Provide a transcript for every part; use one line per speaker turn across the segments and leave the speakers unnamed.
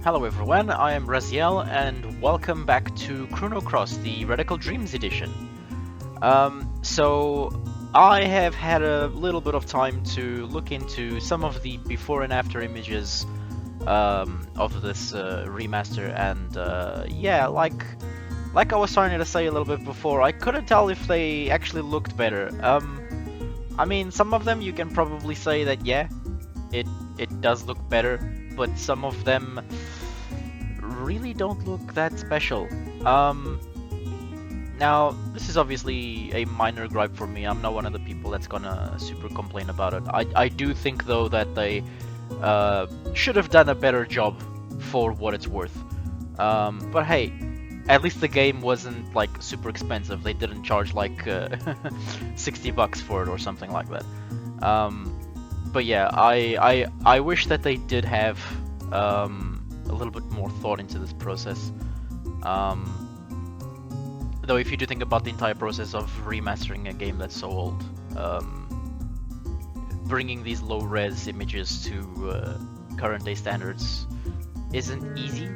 Hello everyone, I am Raziel and welcome back to Chrono the Radical Dreams edition. So I have had a little bit of time to look into some of the before and after images of this remaster, and yeah, like I was starting to say a little bit before, I couldn't tell if they actually looked better. I mean, some of them you can probably say that yeah, it does look better, but some of them really don't look that special. Now, this is obviously a minor gripe for me. I'm not one of the people that's gonna super complain about it. I do think though that they should have done a better job for what it's worth. But hey, at least the game wasn't like super expensive. They didn't charge like $60 for it or something like that. But yeah, I wish that they did have a little bit more thought into this process. Though if you do think about the entire process of remastering a game that's so old, bringing these low-res images to current day standards isn't easy,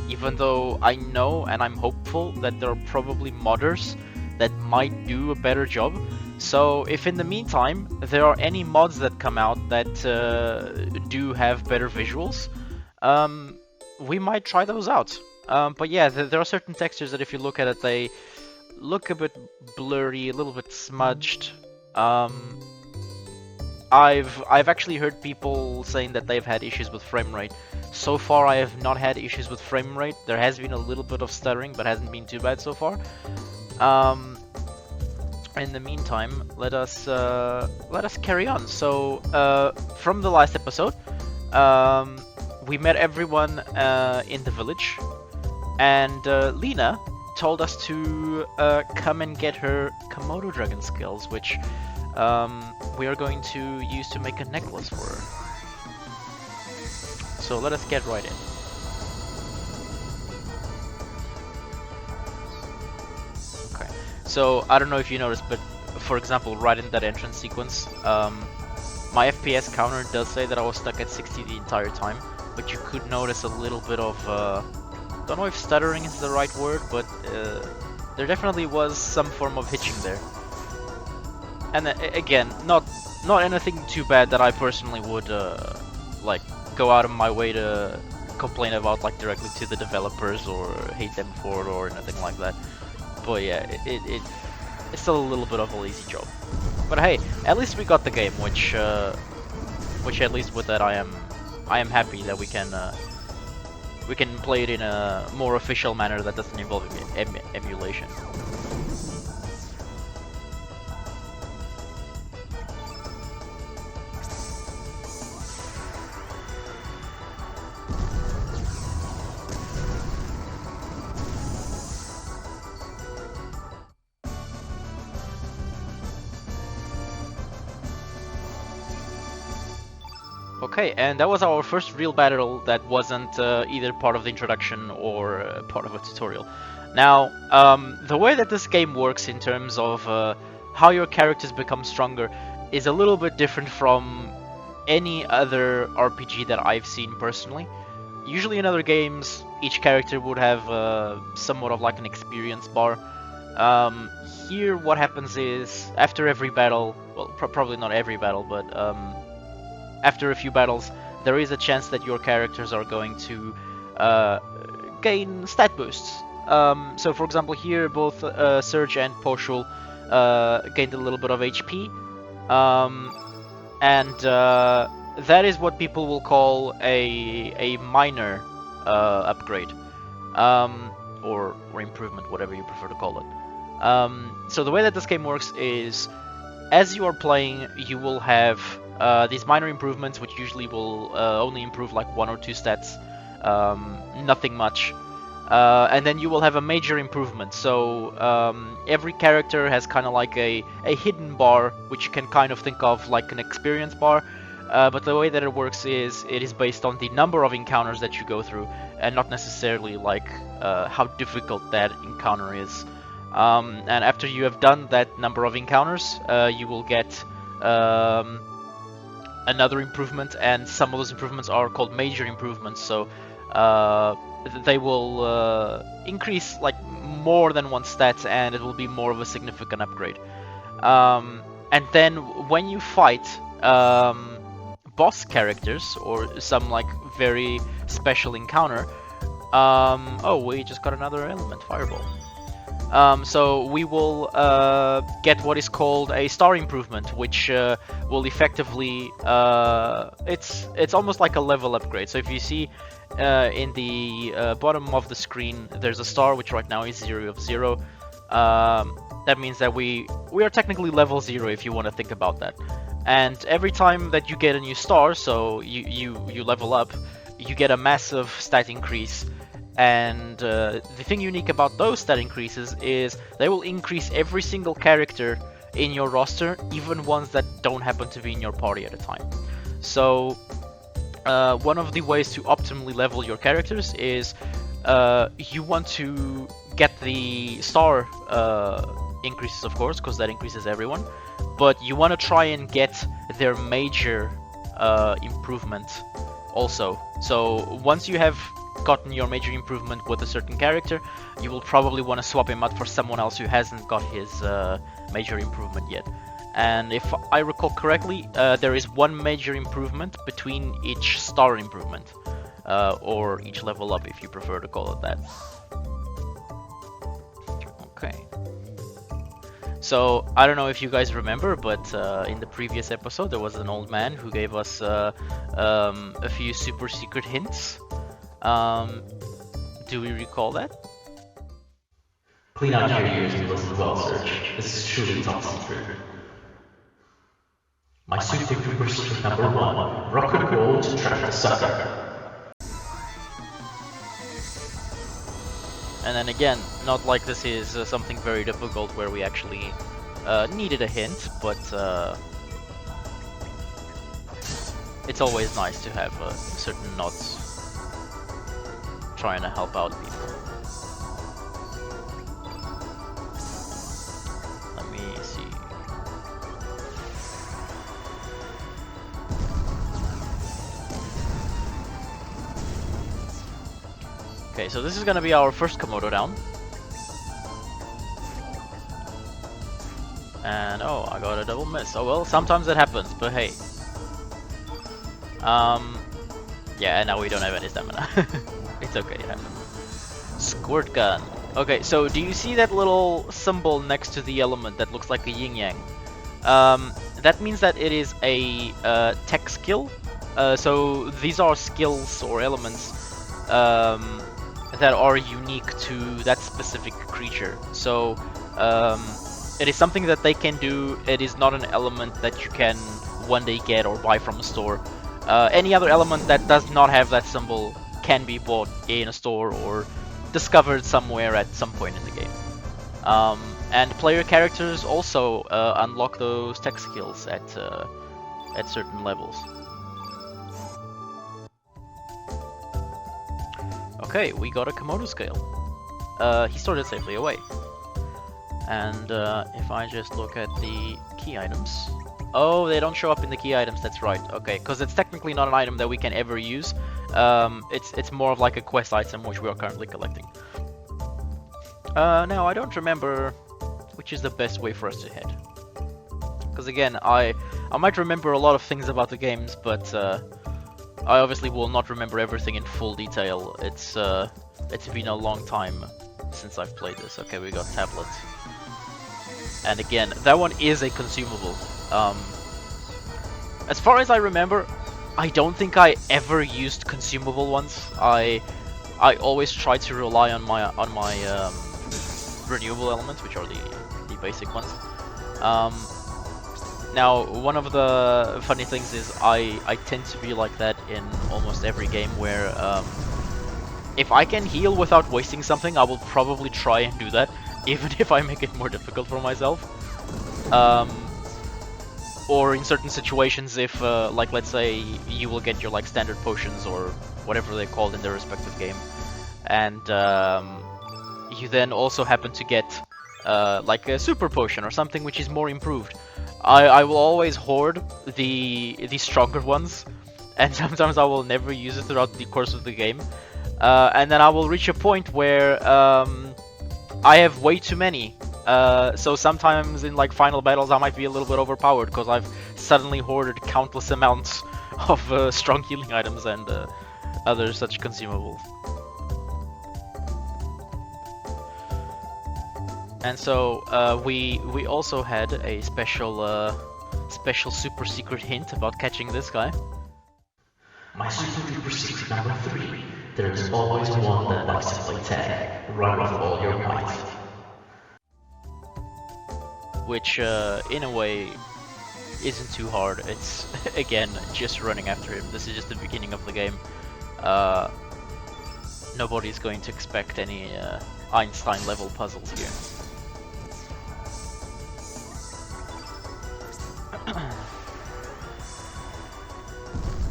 even though I know and I'm hopeful that there are probably modders that might do a better job. So if in the meantime there are any mods that come out that do have better visuals, we might try those out. But yeah, there are certain textures that if you look at it, they look a bit blurry, a little bit smudged. I've actually heard people saying that they've had issues with frame rate. So far, I have not had issues with frame rate. There has been a little bit of stuttering, but hasn't been too bad so far. In the meantime, let us carry on. So, from the last episode, we met everyone in the village, and Lena told us to come and get her Komodo dragon skills, which we are going to use to make a necklace for her. So let us get right in. Okay, so I don't know if you noticed, but for example, right in that entrance sequence, my FPS counter does say that I was stuck at 60 the entire time, but you could notice a little bit of, don't know if stuttering is the right word, but there definitely was some form of hitching there. And again, not anything too bad that I personally would like go out of my way to complain about like directly to the developers or hate them for it or anything like that. But yeah, it's still a little bit of a lazy job. But hey, at least we got the game, which at least with that I am happy that we can play it in a more official manner that doesn't involve emulation. Okay, and that was our first real battle that wasn't either part of the introduction or part of a tutorial. Now, the way that this game works in terms of how your characters become stronger is a little bit different from any other RPG that I've seen personally. Usually in other games, each character would have somewhat of like an experience bar. Here, what happens is, after every battle, well, probably not every battle, but after a few battles, there is a chance that your characters are going to gain stat boosts. So for example here, both Surge and Poshul gained a little bit of HP. And that is what people will call a minor upgrade. Or improvement, whatever you prefer to call it. So the way that this game works is, as you are playing, you will have these minor improvements, which usually will only improve like 1 or 2 stats, nothing much. And then you will have a major improvement. So every character has kind of like a hidden bar, which you can kind of think of like an experience bar. But the way that it works is it is based on the number of encounters that you go through, and not necessarily like how difficult that encounter is. And after you have done that number of encounters, you will get another improvement, and some of those improvements are called major improvements. So they will increase like more than one stat, and it will be more of a significant upgrade. And then when you fight boss characters or some like very special encounter, oh, we just got another element, fireball. So we will get what is called a star improvement, which will effectively it's almost like a level upgrade. So if you see in the bottom of the screen, there's a star which right now is 0 of 0. That means that we are technically level 0 if you want to think about that. And every time that you get a new star, so you level up, you get a massive stat increase. And the thing unique about those stat increases is they will increase every single character in your roster, even ones that don't happen to be in your party at a time. So one of the ways to optimally level your characters is you want to get the star increases, of course, because that increases everyone, but you want to try and get their major improvement also. So once you have gotten your major improvement with a certain character, you will probably want to swap him out for someone else who hasn't got his major improvement yet. And if I recall correctly, there is one major improvement between each star improvement, or each level up if you prefer to call it that. Okay. So I don't know if you guys remember, but in the previous episode there was an old man who gave us a few super secret hints. Do we recall that?
Clean out your ears and listen well, Serge. This is truly top secret. My super duper secret number 1. Rock and roll to trap the sucker.
And then again, not like this is something very difficult where we actually needed a hint, but it's always nice to have certain nods trying to help out people. Let me see. Okay, so this is gonna be our first Komodo down. And oh, I got a double miss. Oh well, sometimes that happens, but hey. Yeah, now we don't have any stamina. It's okay, it happens. Squirt gun. Okay, so do you see that little symbol next to the element that looks like a yin-yang? That means that it is a tech skill. So these are skills or elements that are unique to that specific creature. So it is something that they can do. It is not an element that you can one day get or buy from a store. Any other element that does not have that symbol can be bought in a store or discovered somewhere at some point in the game. And player characters also unlock those tech skills at certain levels. Okay, we got a Komodo scale. He stored it safely away. And if I just look at the key items... Oh, they don't show up in the key items, that's right. Okay, because it's technically not an item that we can ever use. It's more of like a quest item which we are currently collecting. Now, I don't remember which is the best way for us to head. Because again, I might remember a lot of things about the games, but I obviously will not remember everything in full detail. It's been a long time since I've played this. Okay, we got tablets. And again, that one is a consumable. As far as I remember, I don't think I ever used consumable ones. I always try to rely on my renewable elements, which are the basic ones. Now, one of the funny things is I tend to be like that in almost every game where if I can heal without wasting something, I will probably try and do that, even if I make it more difficult for myself. Or in certain situations, if like let's say you will get your like standard potions or whatever they're called in their respective game, and you then also happen to get like a super potion or something which is more improved. I will always hoard the stronger ones, and sometimes I will never use it throughout the course of the game. and then I will reach a point where I have way too many. So sometimes in like final battles I might be a little bit overpowered because I've suddenly hoarded countless amounts of strong healing items and other such consumables. And so we also had a special super secret hint about catching this guy.
My super duper secret number 3. There's always one that likes to play tag. Run with all your might.
Which, in a way, isn't too hard. It's, again, just running after him. This is just the beginning of the game. Nobody's going to expect any Einstein-level puzzles here.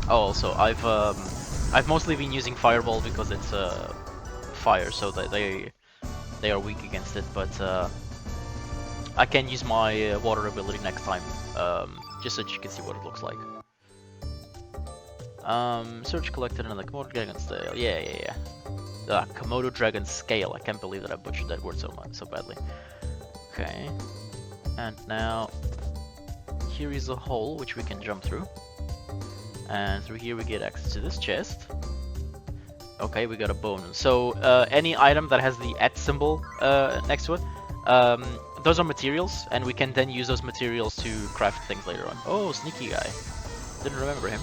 Oh, also, I've mostly been using Fireball because it's fire, so that they are weak against it. But I can use my water ability next time, just so you can see what it looks like. Search collected in the Komodo Dragon Scale. Yeah. Komodo Dragon Scale. I can't believe that I butchered that word so badly. Okay, and now here is a hole which we can jump through. And through here we get access to this chest. Okay, we got a bone. So any item that has the @ symbol next to it, those are materials, and we can then use those materials to craft things later on. Oh, sneaky guy. Didn't remember him.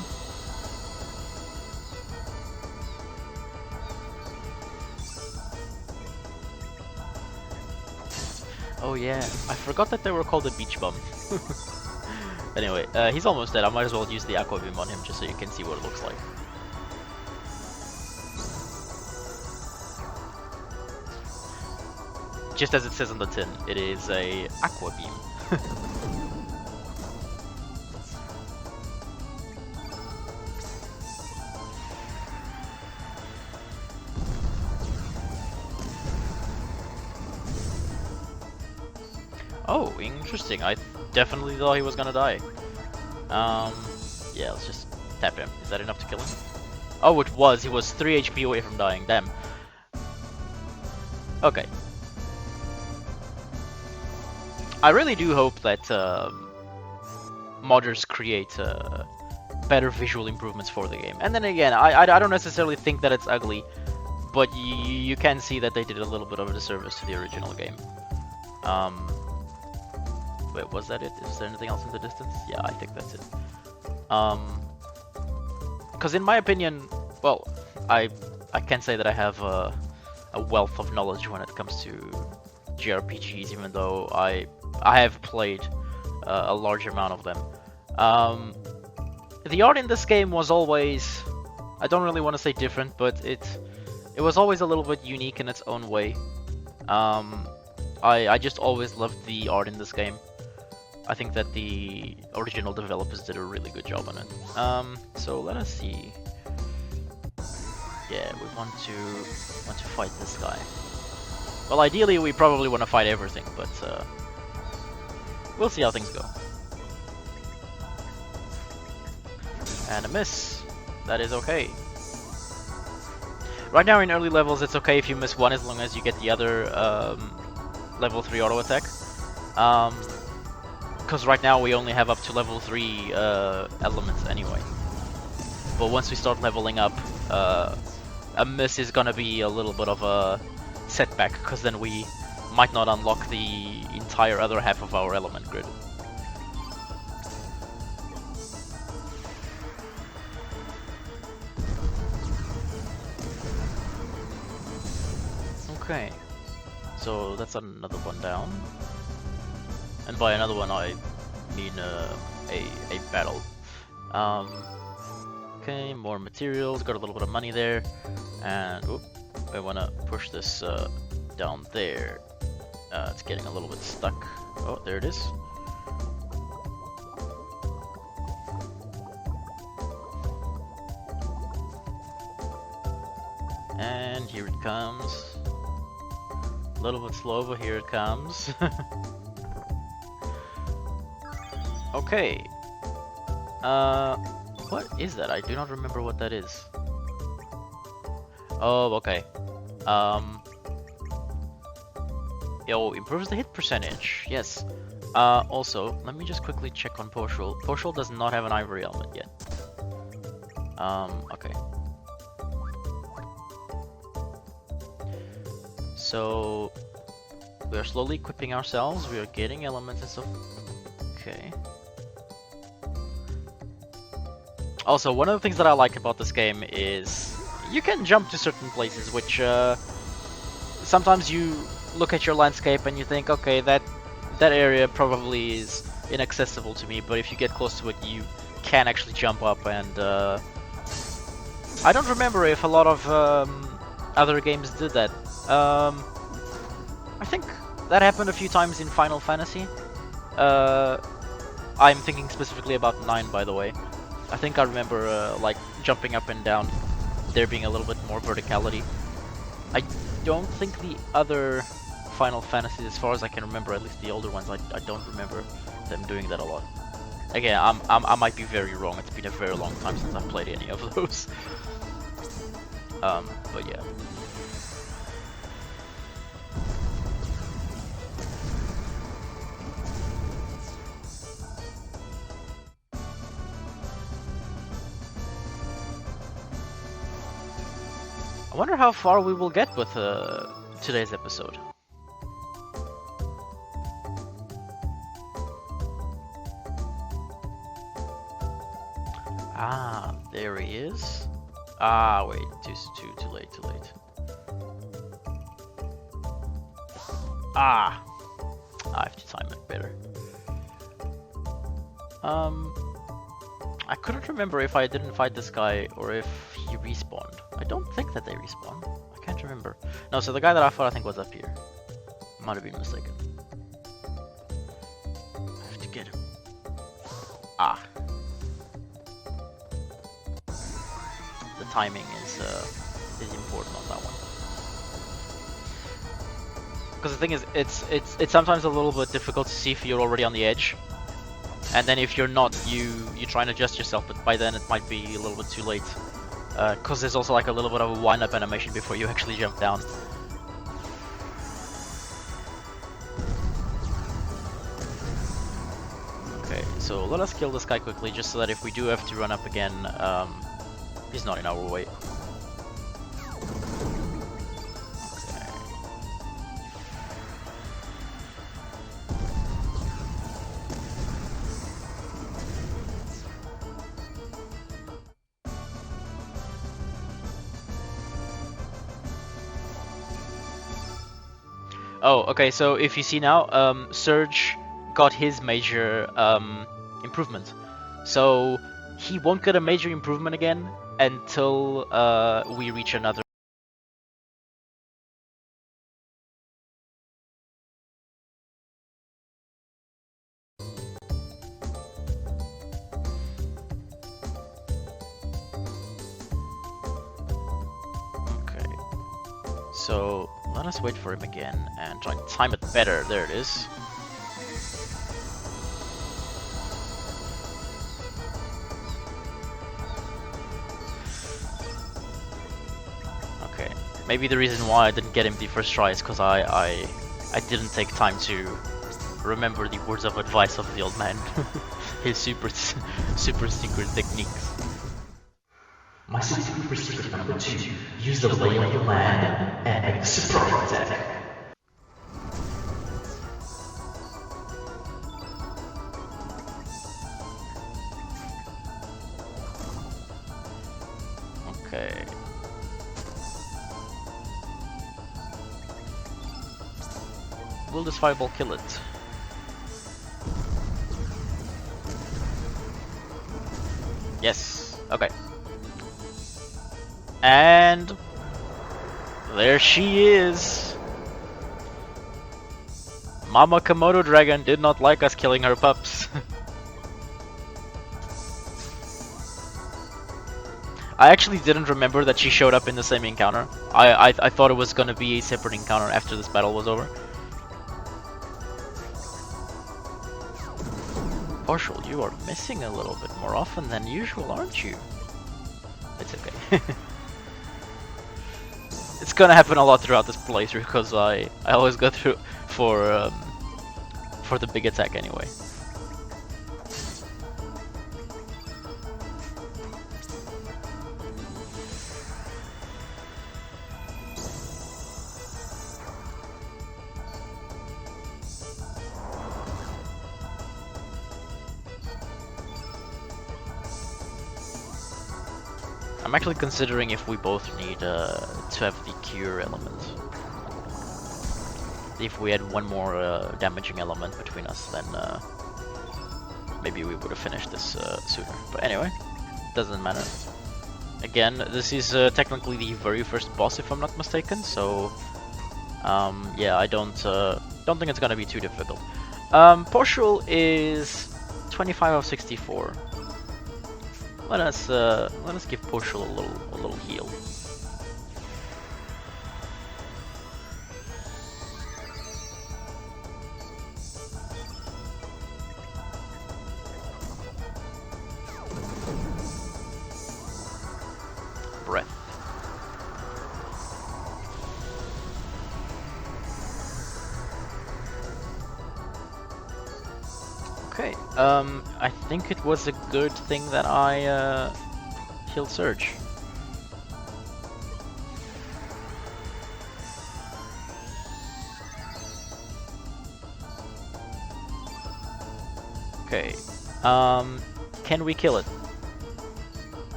Oh yeah, I forgot that they were called a beach bum. Anyway, he's almost dead. I might as well use the aqua beam on him just so you can see what it looks like. Just as it says on the tin, it is a aqua beam. Oh, interesting. I definitely thought he was gonna die. Yeah, let's just tap him. Is that enough to kill him? Oh, it was. He was 3 HP away from dying. Damn. Okay. I really do hope that modders create better visual improvements for the game. And then again, I don't necessarily think that it's ugly, but you can see that they did a little bit of a disservice to the original game. Wait, was that it? Is there anything else in the distance? Yeah, I think that's it. Because in my opinion, well, I can't say that I have a wealth of knowledge when it comes to JRPGs, even though I have played a large amount of them. The art in this game was always, I don't really want to say different, but it was always a little bit unique in its own way. I just always loved the art in this game. I think that the original developers did a really good job on it. So let us see. Yeah, we want to fight this guy. Well, ideally we probably want to fight everything, but we'll see how things go. And a miss. That is okay. Right now in early levels it's okay if you miss one as long as you get the other level 3 auto attack. Because right now we only have up to level 3 elements anyway. But once we start leveling up, a miss is gonna be a little bit of a setback, because then we might not unlock the entire other half of our element grid. Okay, so that's another one down. And by another one I mean a battle. Okay, more materials, got a little bit of money there. And whoop, I want to push this down there. It's getting a little bit stuck. Oh, there it is. And here it comes. A little bit slow, but here it comes. Okay. What is that? I do not remember what that is. Oh, okay. Yo, improves the hit percentage. Yes. Also, let me just quickly check on Portugal. Portugal does not have an ivory helmet yet. Okay. So we are slowly equipping ourselves. We are getting elements and stuff. Okay. Also, one of the things that I like about this game is you can jump to certain places, which sometimes you look at your landscape and you think, okay, that area probably is inaccessible to me, but if you get close to it, you can actually jump up. And I don't remember if a lot of other games did that. I think that happened a few times in Final Fantasy. I'm thinking specifically about 9, by the way. I think I remember like jumping up and down, there being a little bit more verticality. I don't think the other Final Fantasies, as far as I can remember, at least the older ones, I don't remember them doing that a lot. Again, I might be very wrong. It's been a very long time since I've played any of those. But yeah. I wonder how far we will get with today's episode. Ah, there he is. Ah, wait, too late. Ah, I have to time it better. I couldn't remember if I didn't fight this guy or if he respawned. I don't think that they respawn. I can't remember. No, so the guy that I fought I think was up here. Might have been mistaken. I have to get him. Ah. The timing is important on that one. Because the thing is, it's sometimes a little bit difficult to see if you're already on the edge. And then if you're not, you try and adjust yourself, but by then it might be a little bit too late. Because there's also like a little bit of a wind-up animation before you actually jump down. Okay, so let us kill this guy quickly, just so that if we do have to run up again, he's not in our way. Oh, okay, so if you see now, Surge got his major improvement. So he won't get a major improvement again until we reach another. Okay, so let us wait for him again and try and time it better. There it is. Okay, maybe the reason why I didn't get him the first try is because I didn't take time to remember the words of advice of the old man. His super secret techniques.
My super secret number 2. Use the lay of the land and make a surprise attack.
Okay. Will this fireball kill it? Yes. Okay. And there she is. Mama Komodo Dragon did not like us killing her pups. I actually didn't remember that she showed up in the same encounter. I thought it was gonna be a separate encounter after this battle was over. Partial, you are missing a little bit more often than usual, aren't you? It's okay. It's gonna happen a lot throughout this playthrough because I always go through for the big attack anyway. I'm actually considering if we both need to have the cure element. If we had one more damaging element between us, then maybe we would have finished this sooner. But anyway, doesn't matter. Again, this is technically the very first boss, if I'm not mistaken. So yeah, I don't think it's gonna be too difficult. Partial is 25 of 64. Let us give Partial a little heal. Breath. Okay, I think it was a good thing that I killed Surge. Okay, can we kill it?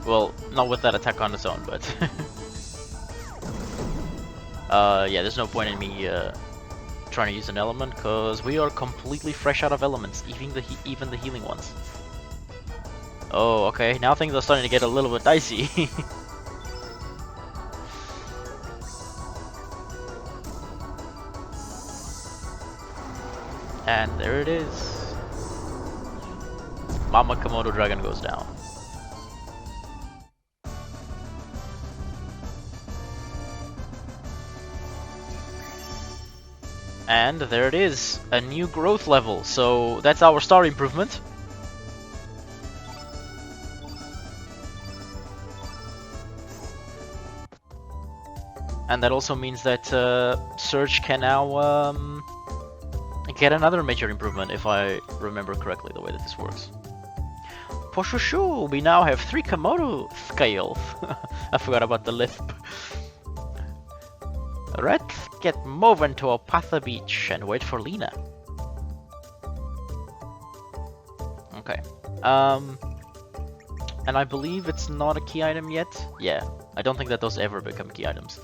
Well, not with that attack on its own, but yeah, there's no point in me trying to use an element, because we are completely fresh out of elements, even the healing ones. Oh, okay, now things are starting to get a little bit dicey. And there it is. Mama Komodo Dragon goes down. And there it is, a new growth level. So that's our star improvement. And that also means that Surge can now get another major improvement, if I remember correctly the way that this works. Poshushu, we now have 3 Komodo scales. I forgot about the lisp. Let's get moving to Opatha Beach and wait for Lena. Okay. And I believe it's not a key item yet. Yeah, I don't think that those ever become key items.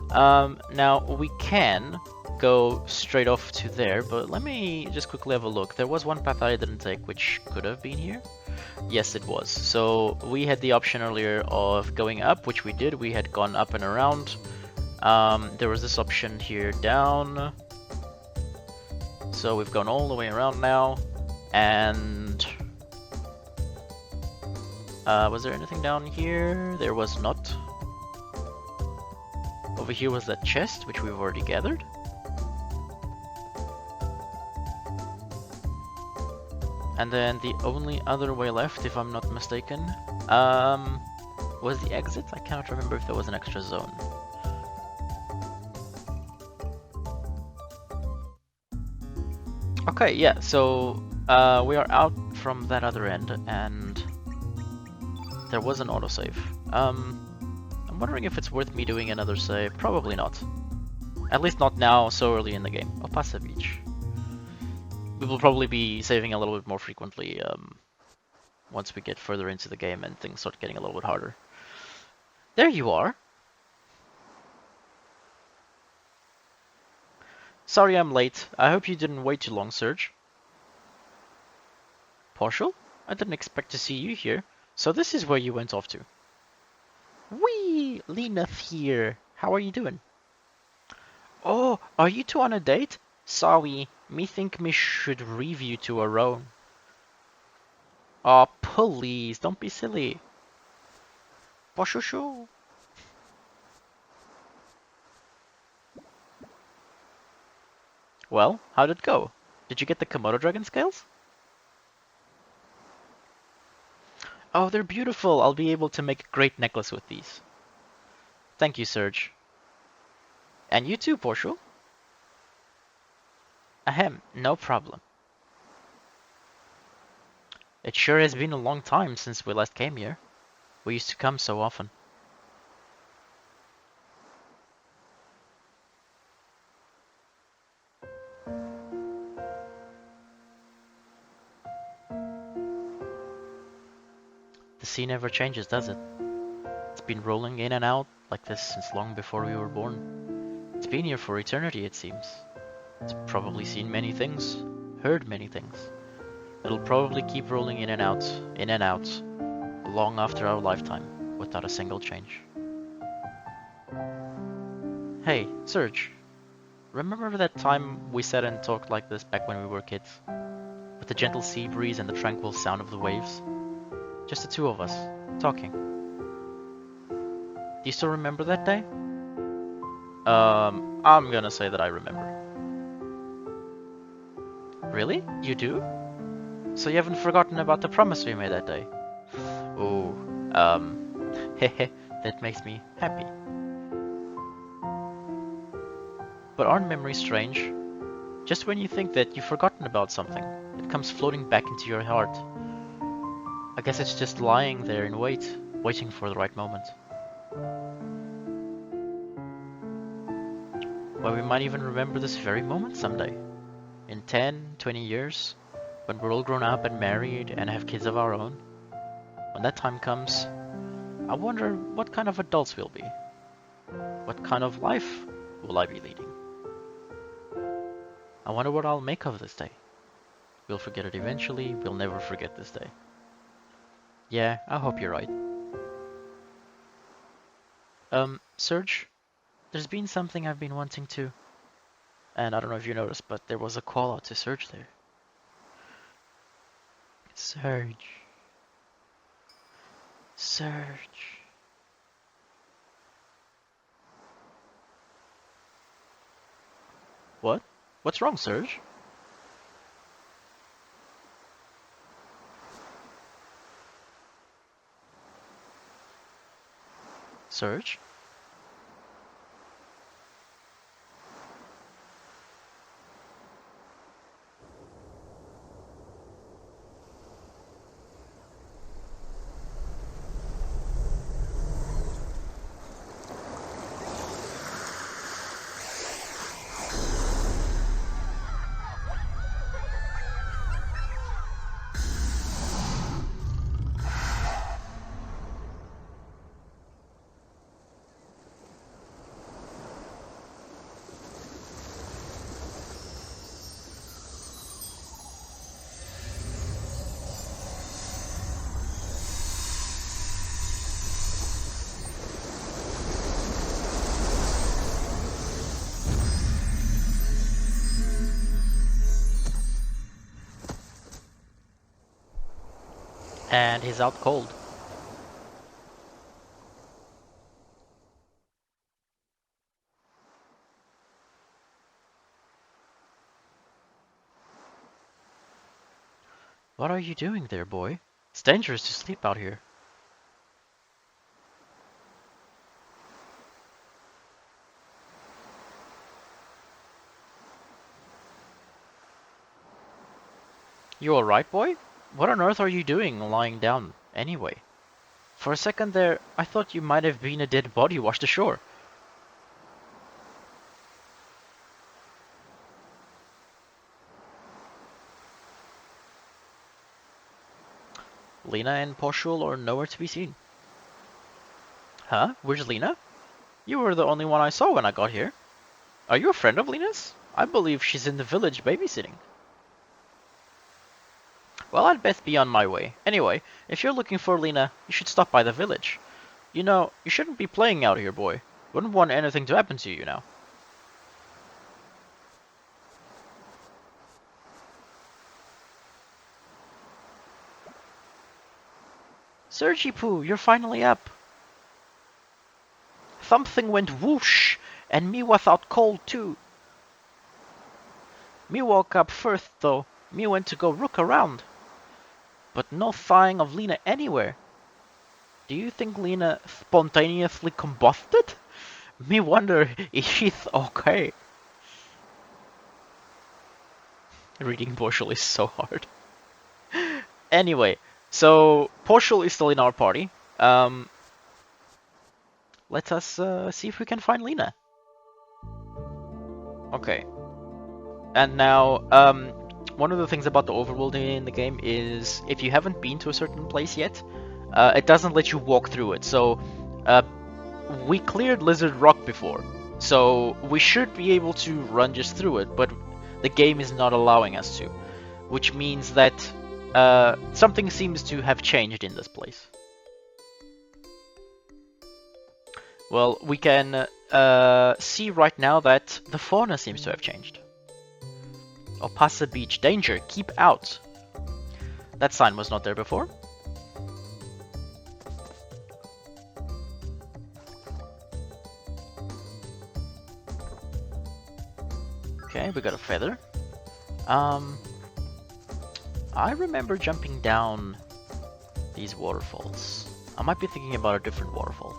Now we can go straight off to there, but let me just quickly have a look. There was one path I didn't take, which could have been here. Yes, it was. So we had the option earlier of going up, which we did. We had gone up and around. There was this option here down. So we've gone all the way around now. And was there anything down here? There was not. Over here was that chest, which we've already gathered. And then the only other way left, if I'm not mistaken, was the exit. I cannot remember if there was an extra zone. Okay, yeah, so we are out from that other end, and there was an autosave. I'm wondering if it's worth me doing another save. Probably not. At least not now, so early in the game. Opatha Beach. We will probably be saving a little bit more frequently once we get further into the game and things start getting a little bit harder. There you are! Sorry I'm late. I hope you didn't wait too long, Surge. Partial? I didn't expect to see you here. So this is where you went off to. Whee! Lena's here. How are you doing? Oh, are you two on a date? Sorry, me think me should leave you to our own. Oh, please, don't be silly. Poshushu. Well, how'd it go? Did you get the Komodo dragon scales? Oh, they're beautiful. I'll be able to make a great necklace with these. Thank you, Surge. And you too, Portia. Ahem, no problem. It sure has been a long time since we last came here. We used to come so often. The sea never changes, does it? It's been rolling in and out like this since long before we were born. It's been here for eternity, it seems. It's probably seen many things, heard many things. It'll probably keep rolling in and out, long after our lifetime, without a single change. Hey, Serge, remember that time we sat and talked like this back when we were kids? With the gentle sea breeze and the tranquil sound of the waves? Just the two of us, talking. Do you still remember that day? I'm gonna say that I remember. Really? You do? So you haven't forgotten about the promise we made that day? Oh, hehe, that makes me happy. But aren't memories strange? Just when you think that you've forgotten about something, it comes floating back into your heart. I guess it's just lying there in wait, waiting for the right moment. Well, we might even remember this very moment someday. In 10, 20 years, when we're all grown up and married and have kids of our own. When that time comes, I wonder what kind of adults we'll be. What kind of life will I be leading? I wonder what I'll make of this day. We'll forget it eventually, we'll never forget this day. Yeah, I hope you're right. Serge, there's been something I've been wanting to... And I don't know if you noticed, but there was a call out to Serge there. Serge. Serge. What? What's wrong, Serge? Serge? And he's out cold. What are you doing there, boy? It's dangerous to sleep out here. You alright, boy? What on earth are you doing lying down, anyway? For a second there, I thought you might have been a dead body washed ashore. Lena and Poshul are nowhere to be seen. Huh? Where's Lena? You were the only one I saw when I got here. Are you a friend of Lena's? I believe she's in the village babysitting. Well, I'd best be on my way. Anyway, if you're looking for Lena, you should stop by the village. You know, you shouldn't be playing out here, boy. Wouldn't want anything to happen to you now. Sergi Poo, you're finally up. Something went whoosh, and me was out cold too. Me woke up first though. Me went to go look around. But no sign of Lena anywhere. Do you think Lena spontaneously combusted? Me wonder, is she okay? Reading Portial is so hard. Anyway, so Portial is still in our party. Let us see if we can find Lena. Okay. And now, one of the things about the overworlding in the game is if you haven't been to a certain place yet, it doesn't let you walk through it. So, we cleared Lizard Rock before, so we should be able to run just through it, but the game is not allowing us to, which means that something seems to have changed in this place. Well, we can see right now that the fauna seems to have changed. Opasa Beach, danger, keep out. That sign was not there before. Okay, we got a feather. I remember jumping down these waterfalls. I might be thinking about a different waterfall.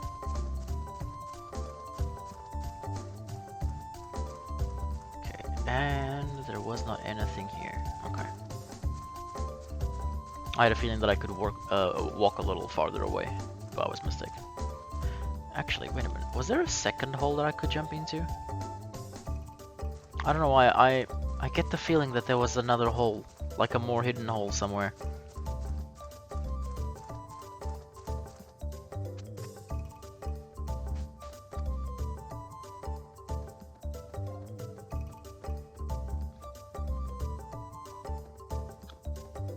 Okay, and there was not anything here. Okay. I had a feeling that I could walk a little farther away, but I was mistaken. Actually, wait a minute. Was there a second hole that I could jump into? I don't know why, I get the feeling that there was another hole, like a more hidden hole somewhere.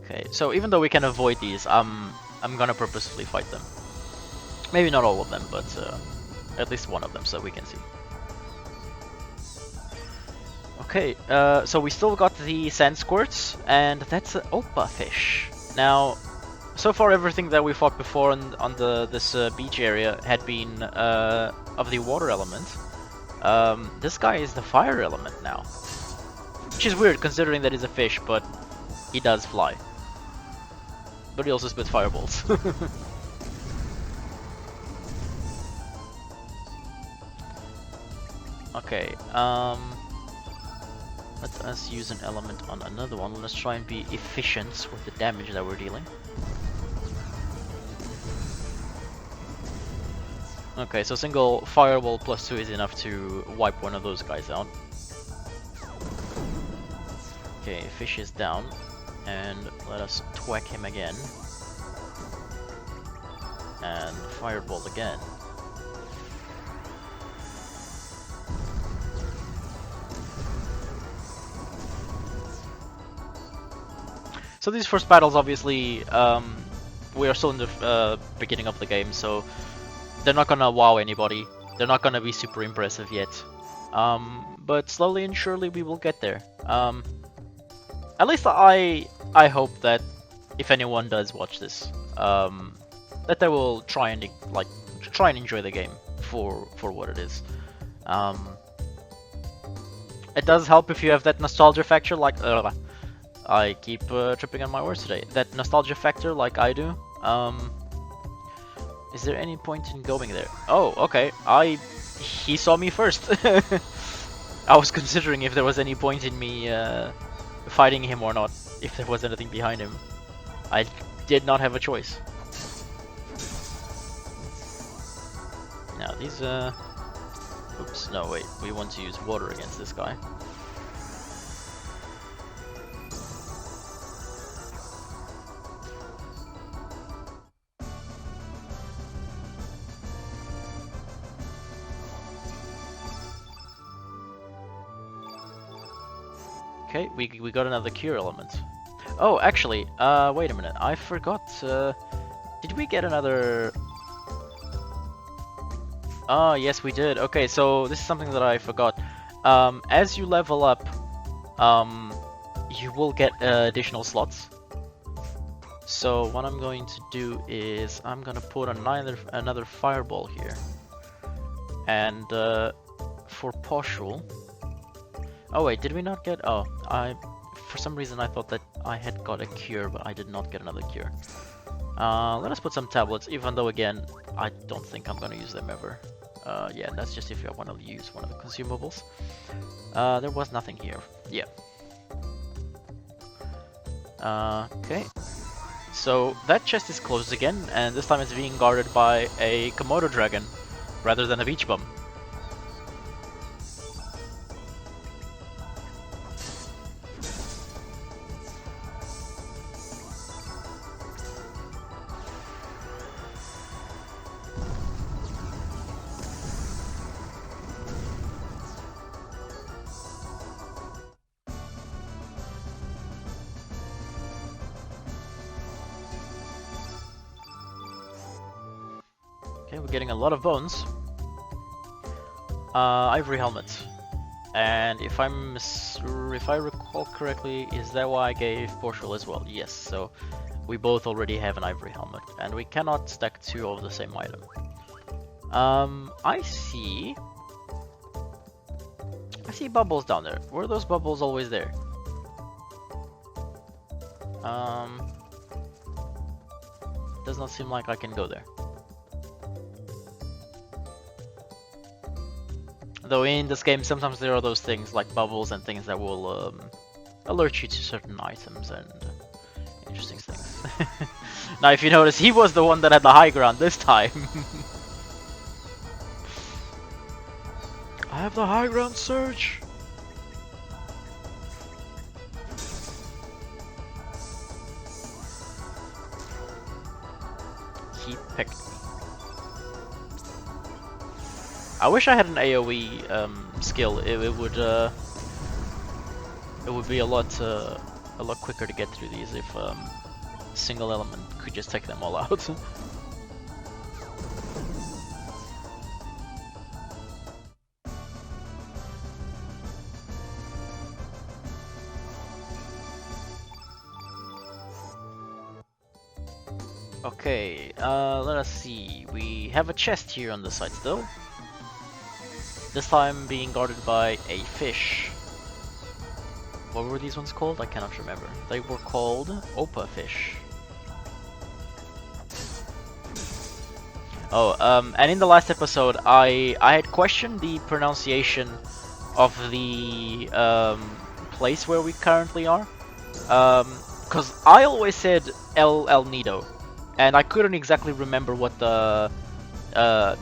Okay, so even though we can avoid these, I'm gonna purposefully fight them. Maybe not all of them, but at least one of them, so we can see. Okay, so we still got the sand squirts, and that's an Opa fish. Now, so far everything that we fought before on this beach area had been of the water element. This guy is the fire element now. Which is weird considering that he's a fish, but he does fly. But he also spits fireballs. Okay, let us use an element on another one. Let's try and be efficient with the damage that we're dealing. Okay, so single fireball plus 2 is enough to wipe one of those guys out. Okay, fish is down, and let us thwack him again. And fireball again. So these first battles, obviously, we are still in the beginning of the game, so they're not gonna wow anybody. They're not gonna be super impressive yet. But slowly and surely we will get there. At least I hope that if anyone does watch this, that they will try and enjoy the game for what it is. It does help if you have that nostalgia factor, like I keep tripping on my words today. That nostalgia factor, like I do. Is there any point in going there? Oh, okay. He saw me first. I was considering if there was any point in me fighting him or not. If there was anything behind him, I did not have a choice. Now these oops, no wait. We want to use water against this guy. Okay, we got another cure element. Oh, actually, wait a minute. I forgot. Did we get another? Oh, yes, we did. Okay, so this is something that I forgot. As you level up, you will get additional slots. So what I'm going to do is I'm gonna put another fireball here, and for partial. Oh wait, did we not get? Oh, for some reason I thought that I had got a cure, but I did not get another cure. Let us put some tablets, even though again I don't think I'm gonna use them ever. Yeah, that's just if you want to use one of the consumables. There was nothing here. Yeah. Okay. So that chest is closed again, and this time it's being guarded by a Komodo dragon rather than a beach bum. Okay, we're getting a lot of bones. Ivory helmet. And if I recall correctly, is that why I gave Portugal as well? Yes, so we both already have an ivory helmet, and we cannot stack two of the same item. I see bubbles down there. Were those bubbles always there? Does not seem like I can go there. Though in this game, sometimes there are those things like bubbles and things that will alert you to certain items and interesting things. Now, if you notice, he was the one that had the high ground this time. I have the high ground, Surge! He picked me. I wish I had an AoE skill. It would be a lot quicker to get through these if single element could just take them all out. Okay, let us see. We have a chest here on the side still. This time being guarded by a fish. What were these ones called? I cannot remember. They were called Opa fish. Oh, and in the last episode, I had questioned the pronunciation of the place where we currently are, because I always said El Nido, and I couldn't exactly remember what the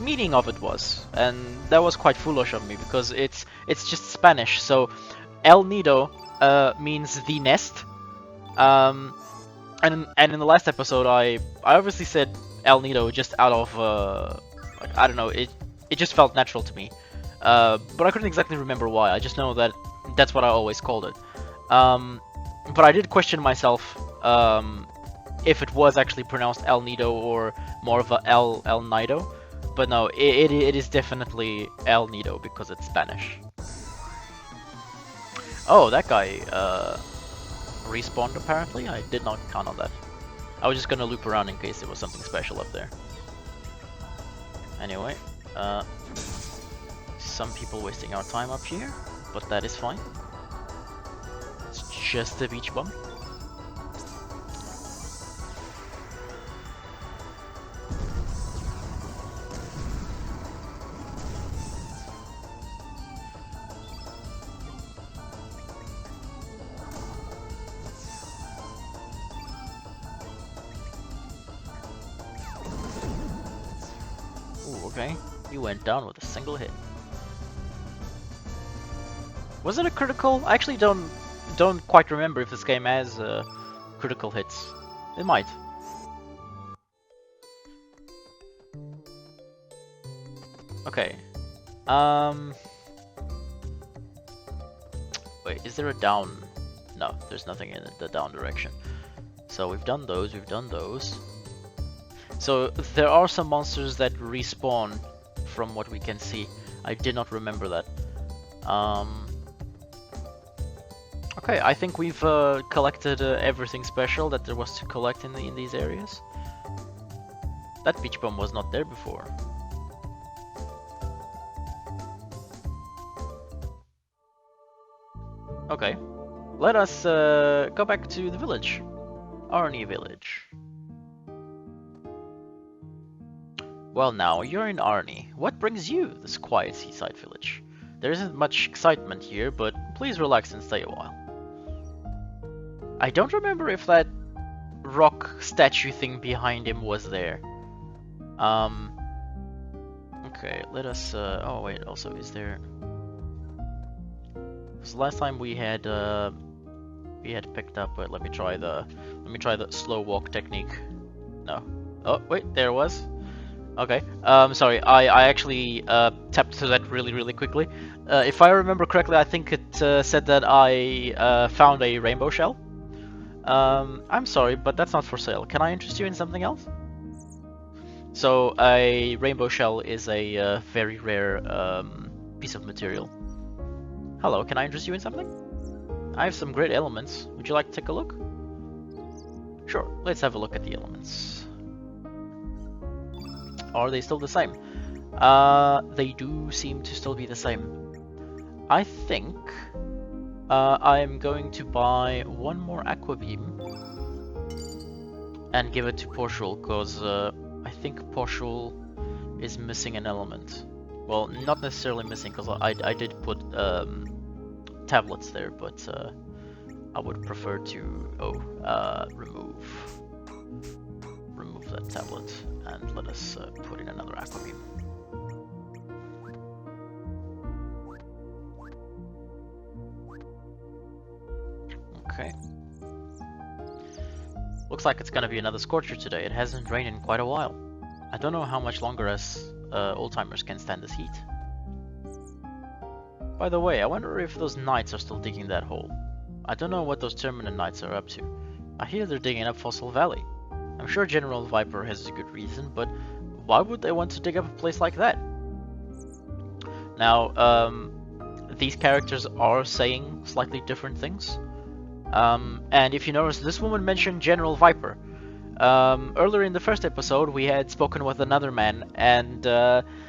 meaning of it was, and that was quite foolish of me because it's just Spanish. So El Nido means the nest, and in the last episode I obviously said El Nido just out of like, I don't know, it just felt natural to me, but I couldn't exactly remember why. I just know that that's what I always called it, but I did question myself if it was actually pronounced El Nido or more of a El Nido. But no, it is definitely El Nido because it's Spanish. Oh, that guy respawned apparently. I did not count on that. I was just gonna loop around in case there was something special up there. Anyway, some people wasting our time up here, but that is fine. It's just a beach bum. Okay, you went down with a single hit. Was it a critical? I actually don't quite remember if this game has critical hits. It might. Okay. Wait, is there a down? No, there's nothing in the down direction. So we've done those, we've done those. So there are some monsters that respawn from what we can see. I did not remember that. Okay, I think we've collected everything special that there was to collect in these areas. That beach bum was not there before. Okay, let us go back to the village. Arnie village. Well now, you're in Arnie. What brings you this quiet seaside village? There isn't much excitement here, but please relax and stay a while. I don't remember if that rock statue thing behind him was there. Okay, let us, oh wait, also is there... Because last time we had picked up, but let me try the slow walk technique. No. Oh, wait, there it was. Okay, sorry, I actually tapped to that really quickly. If I remember correctly, I think it said that I found a rainbow shell. I'm sorry, but that's not for sale. Can I interest you in something else? So, a rainbow shell is a very rare piece of material. Hello, can I interest you in something? I have some great elements. Would you like to take a look? Sure, let's have a look at the elements. Are they still the same? They do seem to still be the same. I think I'm going to buy one more aqua beam and give it to Portugal, because I think Portugal is missing an element. Well, not necessarily missing, because I did put tablets there, but I would prefer to remove that tablet and let us put in another aqua beam. Okay. Looks like it's gonna be another scorcher today. It hasn't rained in quite a while. I don't know how much longer us old-timers can stand this heat. By the way, I wonder if those knights are still digging that hole. I don't know what those Terminant knights are up to. I hear they're digging up Fossil Valley. I'm sure General Viper has a good reason, but why would they want to dig up a place like that? Now, these characters are saying slightly different things. And if you notice, this woman mentioned General Viper. Earlier in the first episode, we had spoken with another man, and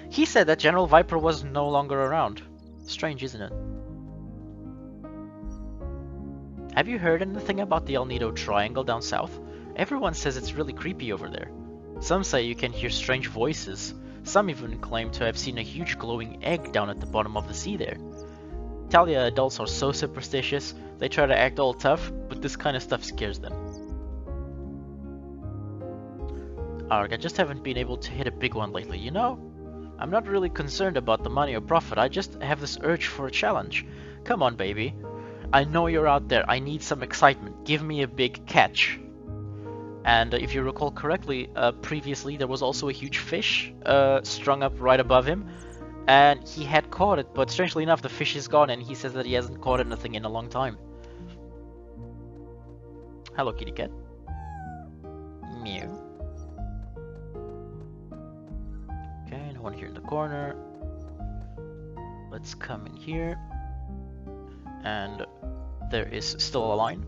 he said that General Viper was no longer around. Strange, isn't it? Have you heard anything about the El Nido Triangle down south? Everyone says it's really creepy over there. Some say you can hear strange voices. Some even claim to have seen a huge glowing egg down at the bottom of the sea there. Talia adults are so superstitious, they try to act all tough, but this kind of stuff scares them. Arg, I just haven't been able to hit a big one lately, you know? I'm not really concerned about the money or profit, I just have this urge for a challenge. Come on, baby. I know you're out there, I need some excitement. Give me a big catch. And if you recall correctly, previously there was also a huge fish strung up right above him. And he had caught it, but strangely enough the fish is gone and he says that he hasn't caught anything in a long time. Hello, kitty cat. Meow. Okay, no one here in the corner. Let's come in here. And there is still a line.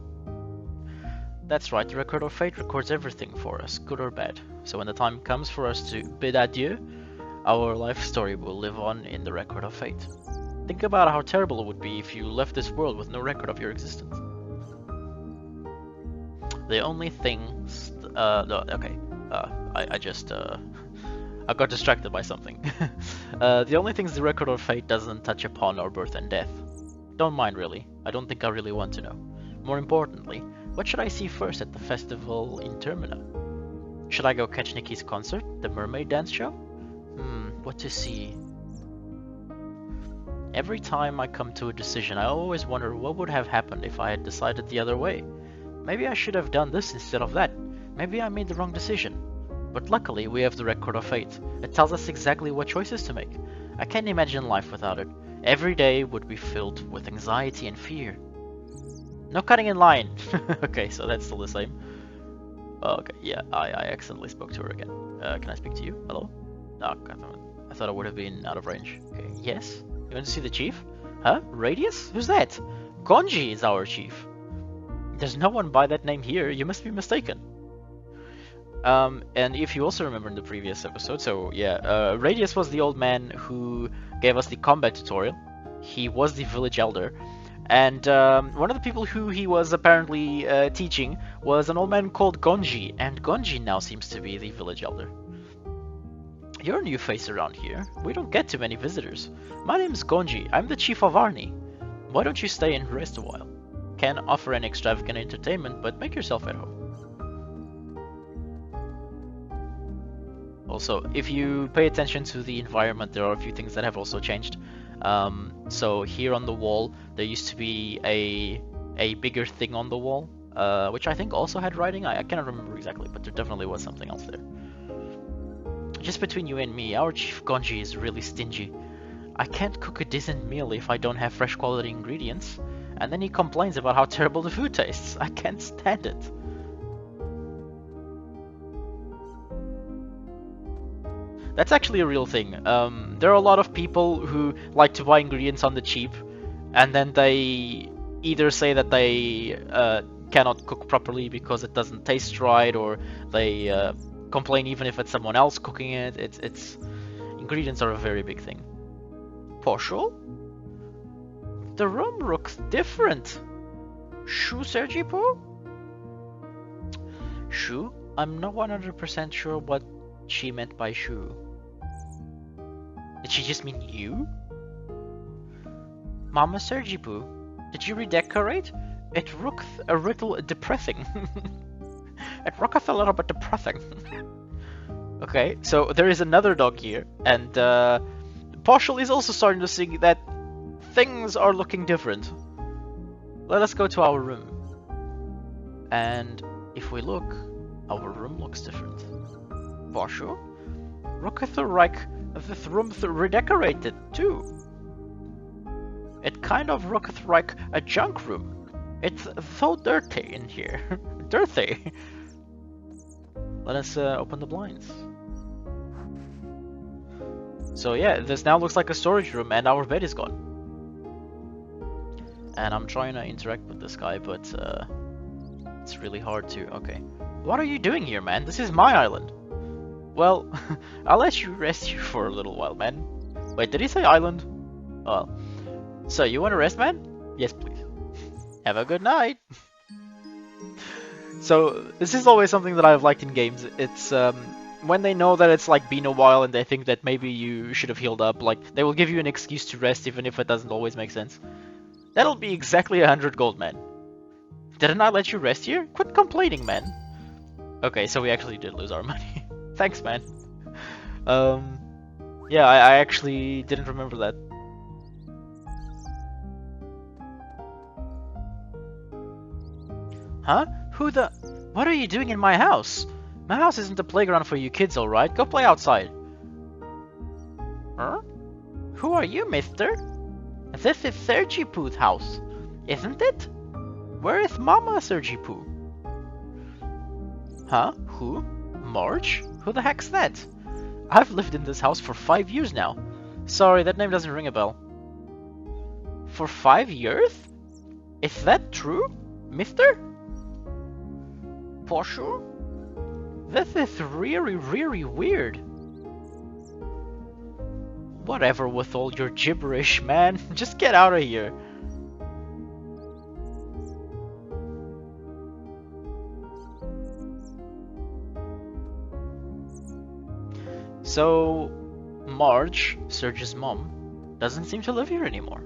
That's right, the Record of Fate records everything for us, good or bad. So when the time comes for us to bid adieu, our life story will live on in the Record of Fate. Think about how terrible it would be if you left this world with no record of your existence. The only things... okay. I got distracted by something. The only things the Record of Fate doesn't touch upon are birth and death. Don't mind really. I don't think I really want to know. More importantly, what should I see first at the festival in Termina? Should I go catch Nikki's concert? The mermaid dance show? What to see? Every time I come to a decision, I always wonder what would have happened if I had decided the other way. Maybe I should have done this instead of that. Maybe I made the wrong decision. But luckily, we have the Record of Fate. It tells us exactly what choices to make. I can't imagine life without it. Every day would be filled with anxiety and fear. No cutting in line! Okay, so that's still the same. Okay, yeah, I accidentally spoke to her again. Can I speak to you? Hello? Oh, I thought I would have been out of range. Okay, yes? You want to see the chief? Huh? Radius? Who's that? Gonji is our chief. There's no one by that name here, you must be mistaken. And if you also remember in the previous episode, so yeah, Radius was the old man who gave us the combat tutorial. He was the village elder. And one of the people who he was apparently teaching was an old man called Gonji, and Gonji now seems to be the village elder. You're a new face around here. We don't get too many visitors. My name is Gonji. I'm the chief of Arni. Why don't you stay and rest a while? Can't offer any extravagant entertainment, but make yourself at home. Also, if you pay attention to the environment, there are a few things that have also changed. So here on the wall, there used to be a bigger thing on the wall, which I think also had writing. I cannot remember exactly, but there definitely was something else there. Just between you and me, our Chief Gonji is really stingy. I can't cook a decent meal if I don't have fresh quality ingredients, and then he complains about how terrible the food tastes. I can't stand it. That's actually a real thing. There are a lot of people who like to buy ingredients on the cheap, and then they either say that they cannot cook properly because it doesn't taste right, or they complain even if it's someone else cooking it. It's ingredients are a very big thing. Poshul? The room looks different. Shu Sergipo? Shu? I'm not 100% sure what she meant by Shu. Did she just mean you? Mama Sergipu, did you redecorate? It looked a little depressing. It looketh a little bit depressing. Okay, so there is another dog here, and Poshul is also starting to see that things are looking different. Let us go to our room. And if we look, our room looks different. Poshul? Looketh like this room's redecorated too. It kind of looketh like a junk room. It's so dirty in here. Dirty. Let us open the blinds. So yeah, this now looks like a storage room, and our bed is gone. And I'm trying to interact with this guy, but it's really hard to. Okay. What are you doing here, man? This is my island. Well, I'll let you rest here for a little while, man. Wait, did he say island? Oh. So, you want to rest, man? Yes, please. Have a good night. So, this is always something that I've liked in games. It's, when they know that it's like been a while and they think that maybe you should have healed up, like, they will give you an excuse to rest even if it doesn't always make sense. That'll be exactly 100 gold, man. Didn't I let you rest here? Quit complaining, man. Okay, so we actually did lose our money. Thanks, man. Yeah, I actually didn't remember that. Huh? Who the... What are you doing in my house? My house isn't a playground for you kids, alright? Go play outside. Huh? Who are you, mister? This is Sergipu's house, isn't it? Where is Mama Sergipu? Huh? Who? Marge? Who the heck's that? I've lived in this house for 5 years now. Sorry, that name doesn't ring a bell. For 5 years? Is that true, mister? For sure? This is really, really weird. Whatever with all your gibberish, man. Just get out of here. So, Marge, Serge's mom, doesn't seem to live here anymore.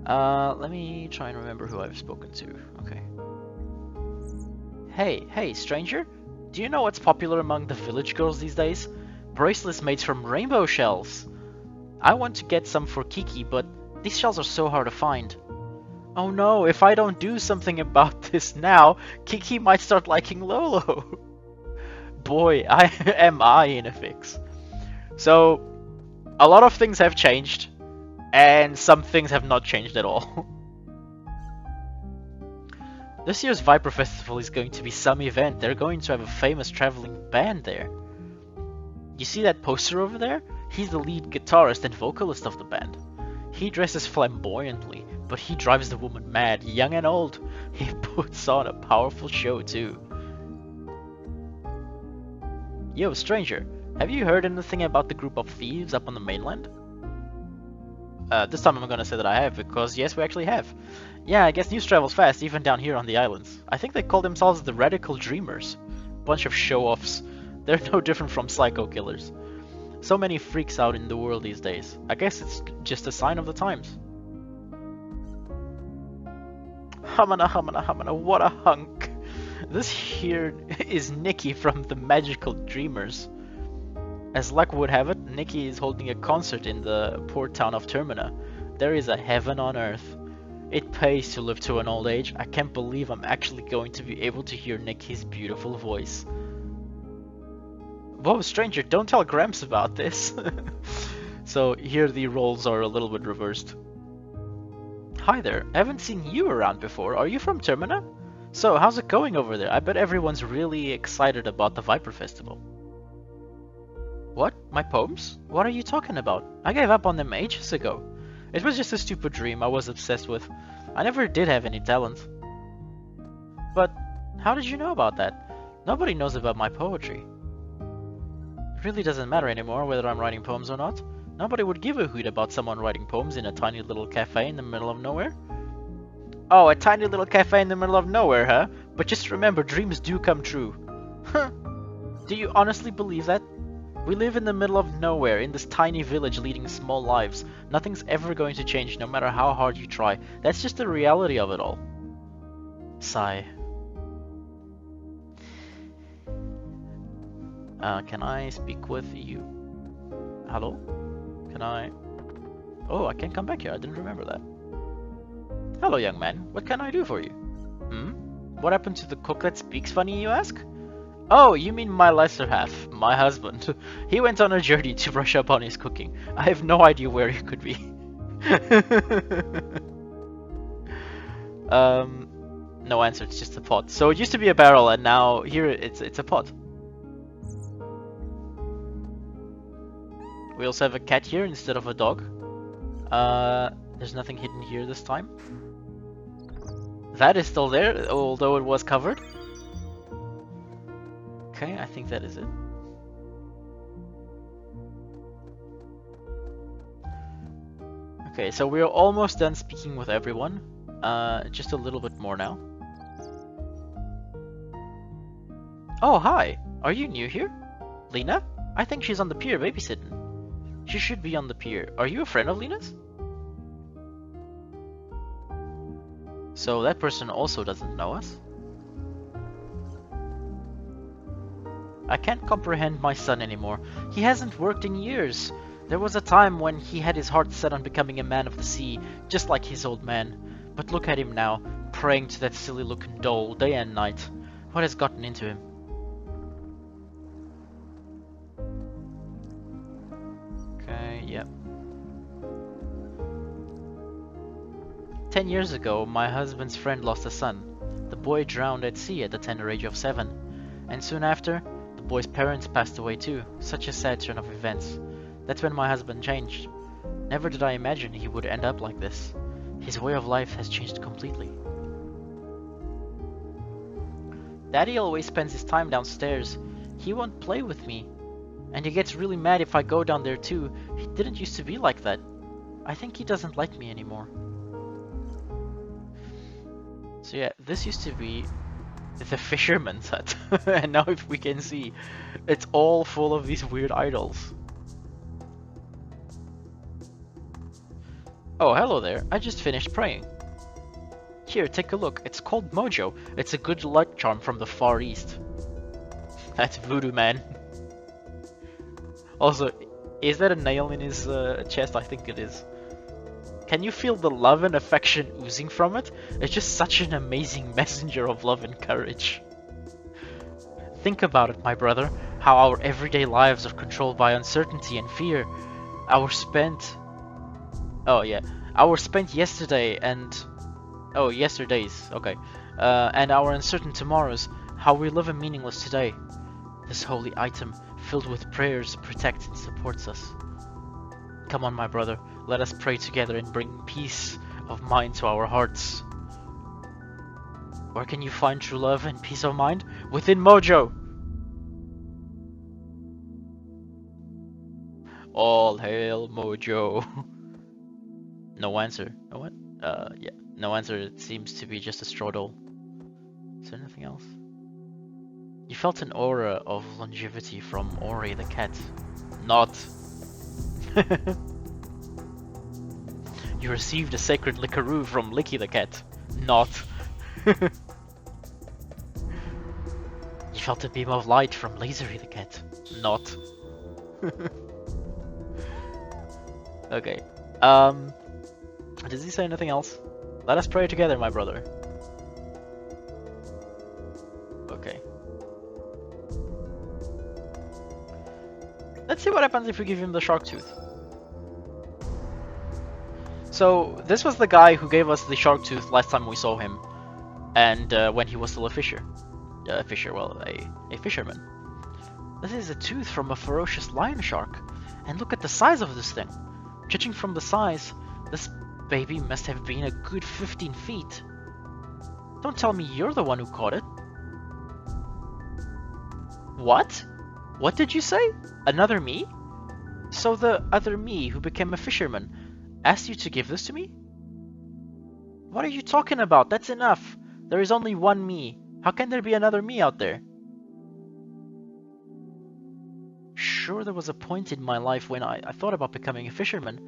Let me try and remember who I've spoken to. Okay. Hey, stranger. Do you know what's popular among the village girls these days? Bracelets made from rainbow shells. I want to get some for Kiki, but these shells are so hard to find. Oh no, if I don't do something about this now, Kiki might start liking Lolo. Boy, am I in a fix. So, a lot of things have changed, and some things have not changed at all. This year's Viper Festival is going to be some event. They're going to have a famous traveling band there. You see that poster over there? He's the lead guitarist and vocalist of the band. He dresses flamboyantly, but he drives the woman mad, young and old. He puts on a powerful show too. Yo, stranger, have you heard anything about the group of thieves up on the mainland? This time I'm gonna say that I have, because yes, we actually have. Yeah, I guess news travels fast, even down here on the islands. I think they call themselves the Radical Dreamers. Bunch of show-offs. They're no different from psycho killers. So many freaks out in the world these days. I guess it's just a sign of the times. Hamana, hamana, hamana, what a hunk. This here is Nikki from the Magical Dreamers. As luck would have it, Nikki is holding a concert in the port town of Termina. There is a heaven on earth. It pays to live to an old age. I can't believe I'm actually going to be able to hear Nikki's beautiful voice. Whoa, stranger, don't tell Gramps about this. So here the roles are a little bit reversed. Hi there, I haven't seen you around before. Are you from Termina? So, how's it going over there? I bet everyone's really excited about the Viper Festival. What? My poems? What are you talking about? I gave up on them ages ago. It was just a stupid dream I was obsessed with. I never did have any talent. But how did you know about that? Nobody knows about my poetry. It really doesn't matter anymore whether I'm writing poems or not. Nobody would give a hoot about someone writing poems in a tiny little cafe in the middle of nowhere. Oh, a tiny little cafe in the middle of nowhere, huh? But just remember, dreams do come true. Huh? Do you honestly believe that? We live in the middle of nowhere, in this tiny village leading small lives. Nothing's ever going to change, no matter how hard you try. That's just the reality of it all. Sigh. Can I speak with you? Hello? Can I... Oh, I can't come back here. I didn't remember that. Hello, young man. What can I do for you? Hmm? What happened to the cook that speaks funny, you ask? Oh, you mean my lesser half, my husband. He went on a journey to brush up on his cooking. I have no idea where he could be. No answer, it's just a pot. So it used to be a barrel, and now here it's a pot. We also have a cat here instead of a dog. There's nothing hidden here this time. That is still there, although it was covered. Okay, I think that is it. Okay, so we're almost done speaking with everyone. Just a little bit more now. Oh, hi! Are you new here? Lena? I think she's on the pier babysitting. She should be on the pier. Are you a friend of Lena's? So that person also doesn't know us? I can't comprehend my son anymore. He hasn't worked in years. There was a time when he had his heart set on becoming a man of the sea, just like his old man. But look at him now, praying to that silly looking doll day and night. What has gotten into him? Okay, yep. 10 years ago, my husband's friend lost a son. The boy drowned at sea at the tender age of 7. And soon after, the boy's parents passed away too. Such a sad turn of events. That's when my husband changed. Never did I imagine he would end up like this. His way of life has changed completely. Daddy always spends his time downstairs. He won't play with me. And he gets really mad if I go down there too. He didn't used to be like that. I think he doesn't like me anymore. So yeah, this used to be the fisherman's hut. And now if we can see, it's all full of these weird idols. Oh, hello there. I just finished praying. Here, take a look. It's called Mojo. It's a good luck charm from the Far East. That's voodoo, man. Also, is that a nail in his chest? I think it is. Can you feel the love and affection oozing from it? It's just such an amazing messenger of love and courage. Think about it, my brother, how our everyday lives are controlled by uncertainty and fear. Our spent yesterday and... Oh, yesterdays, okay. And our uncertain tomorrows, how we live a meaningless today. This holy item, filled with prayers, protects and supports us. Come on, my brother, let us pray together and bring peace of mind to our hearts. Where can you find true love and peace of mind? Within Mojo! All hail Mojo! No answer. Oh, what? Yeah. No answer. It seems to be just a straw doll. Is there anything else? You felt an aura of longevity from Ori the cat. Not. You received a sacred lickaroo from Licky the cat. Not. You felt a beam of light from Lasery the cat. Not. Okay. Does he say anything else? Let us pray together, my brother. Okay. Let's see what happens if we give him the shark tooth. So, this was the guy who gave us the shark tooth last time we saw him. And when he was still a fisher. A fisherman. This is a tooth from a ferocious lion shark. And look at the size of this thing. Judging from the size, this baby must have been a good 15 feet. Don't tell me you're the one who caught it. What? What did you say? Another me? So the other me who became a fisherman asked you to give this to me? What are you talking about? That's enough. There is only one me. How can there be another me out there? Sure, there was a point in my life when I thought about becoming a fisherman.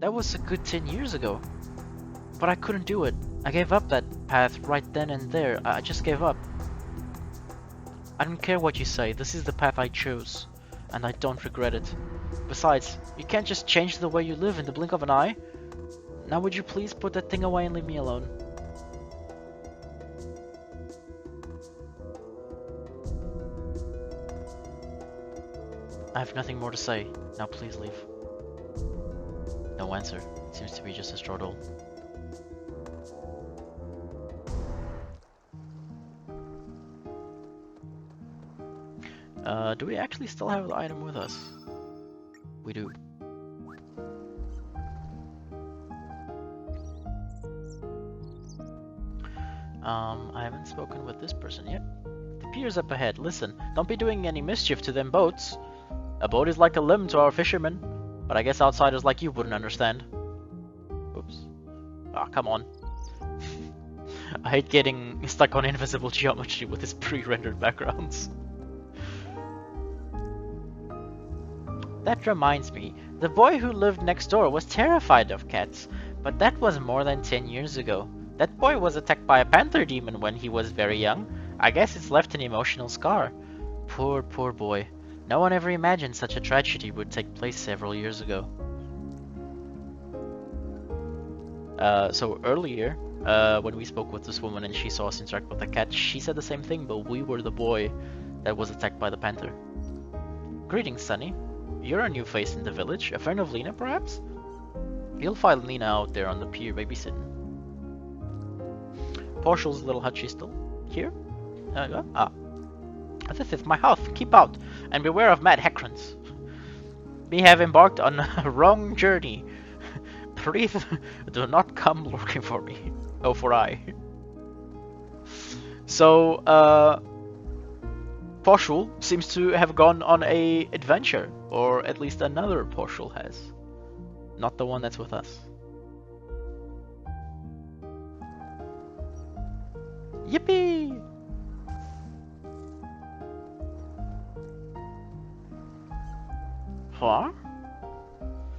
That was a good 10 years ago. But I couldn't do it. I gave up that path right then and there. I just gave up. I don't care what you say. This is the path I chose. And I don't regret it. Besides, you can't just change the way you live in the blink of an eye. Now would you please put that thing away and leave me alone? I have nothing more to say. Now please leave. No answer. It seems to be just a struggle. Do we actually still have the item with us? We do. I haven't spoken with this person yet. The pier's up ahead. Listen, don't be doing any mischief to them boats. A boat is like a limb to our fishermen, but I guess outsiders like you wouldn't understand. Oops. Ah, come on. I hate getting stuck on invisible geometry with its pre-rendered backgrounds. That reminds me, the boy who lived next door was terrified of cats, but that was more than 10 years ago. That boy was attacked by a panther demon when he was very young. I guess it's left an emotional scar. Poor, poor boy. No one ever imagined such a tragedy would take place several years ago. So earlier, when we spoke with this woman and she saw us interact with the cat, she said the same thing, but we were the boy that was attacked by the panther. Greetings, Sonny. You're a new face in the village, a friend of Lena, perhaps? You'll find Lena out there on the pier babysitting. Portial's little hut, she's still here? This is my house. Keep out, and beware of mad Hekrons. We have embarked on a wrong journey. Please do not come looking for me. Oh, for I. So, Portial seems to have gone on a adventure, or at least another Portial has. Not the one that's with us. Yippee! Huh?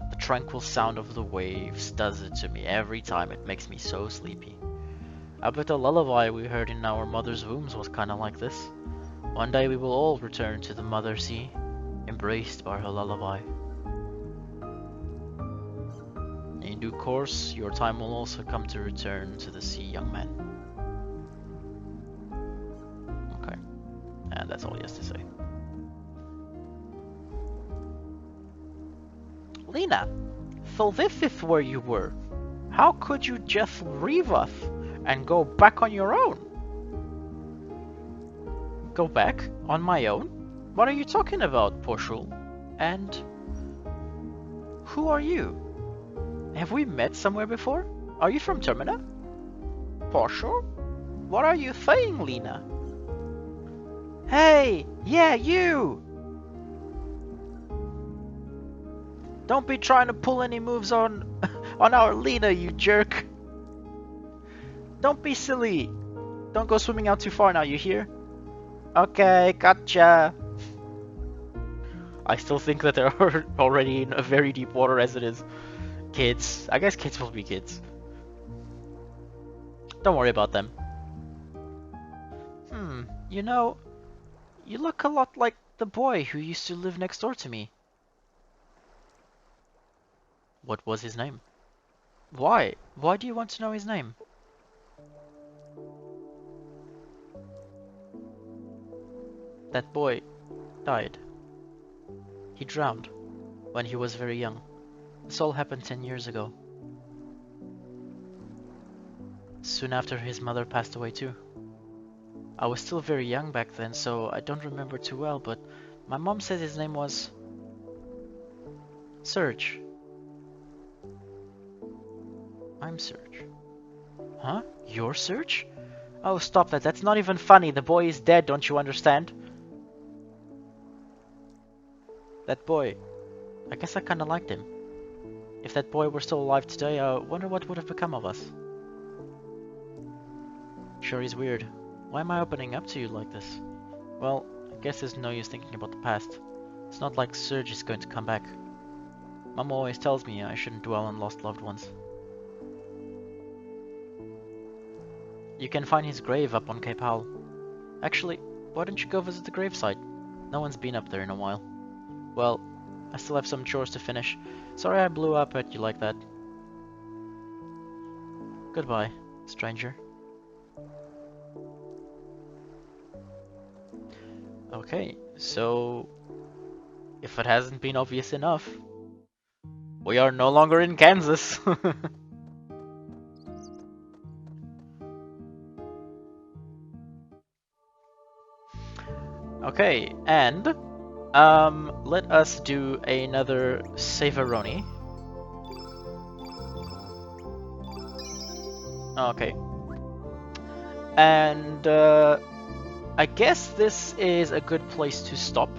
The tranquil sound of the waves does it to me every time. It makes me so sleepy. I bet the lullaby we heard in our mother's wombs was kinda like this. One day we will all return to the mother sea, embraced by her lullaby. In due course, your time will also come to return to the sea, young man. Okay, and that's all he has to say. Lena, so this is where you were. How could you just leave us and go back on your own? Go back? On my own? What are you talking about, Portial? And who are you? Have we met somewhere before? Are you from Termina? Portial? What are you saying, Lena? Hey! Yeah, you! Don't be trying to pull any moves on our Lena, you jerk! Don't be silly! Don't go swimming out too far now, you hear? Okay, gotcha! I still think that they're already in a very deep water as it is. Kids. I guess kids will be kids. Don't worry about them. You know, you look a lot like the boy who used to live next door to me. What was his name? Why? Why do you want to know his name? That boy died. He drowned when he was very young. This all happened 10 years ago. Soon after his mother passed away too. I was still very young back then, so I don't remember too well, but my mom said his name was Serge. I'm Serge. Huh? You're Serge? Oh, stop that. That's not even funny. The boy is dead, don't you understand? That boy. I guess I kinda liked him. If that boy were still alive today, I wonder what would have become of us. Sure is weird. Why am I opening up to you like this? Well, I guess there's no use thinking about the past. It's not like Serge is going to come back. Mom always tells me I shouldn't dwell on lost loved ones. You can find his grave up on Cape Howell. Actually, why don't you go visit the gravesite? No one's been up there in a while. Well, I still have some chores to finish. Sorry I blew up at you like that. Goodbye, stranger. Okay, so if it hasn't been obvious enough, we are no longer in Kansas. Okay, and let us do another Saveroni. Okay. And I guess this is a good place to stop.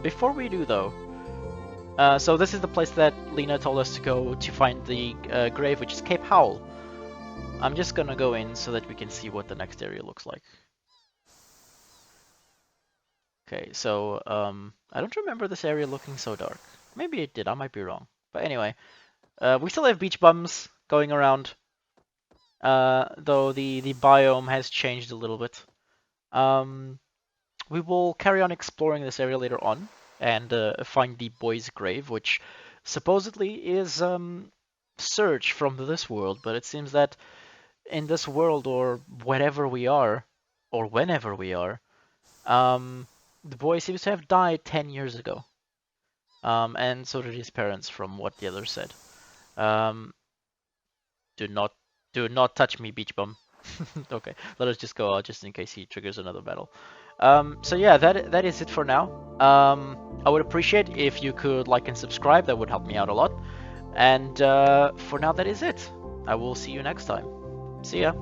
Before we do though, so this is the place that Lena told us to go to find the grave, which is Cape Howell. I'm just gonna go in so that we can see what the next area looks like. Okay, so I don't remember this area looking so dark. Maybe it did, I might be wrong. But anyway, we still have beach bums going around, though the biome has changed a little bit. We will carry on exploring this area later on and find the boy's grave, which supposedly is Serge from this world, but it seems that in this world or wherever we are, or whenever we are, the boy seems to have died 10 years ago. And so did his parents, from what the others said. Do not touch me, beach bum. Okay, let us just go out just in case he triggers another battle. So yeah, that is it for now. I would appreciate if you could like and subscribe. That would help me out a lot. And for now, that is it. I will see you next time. See ya.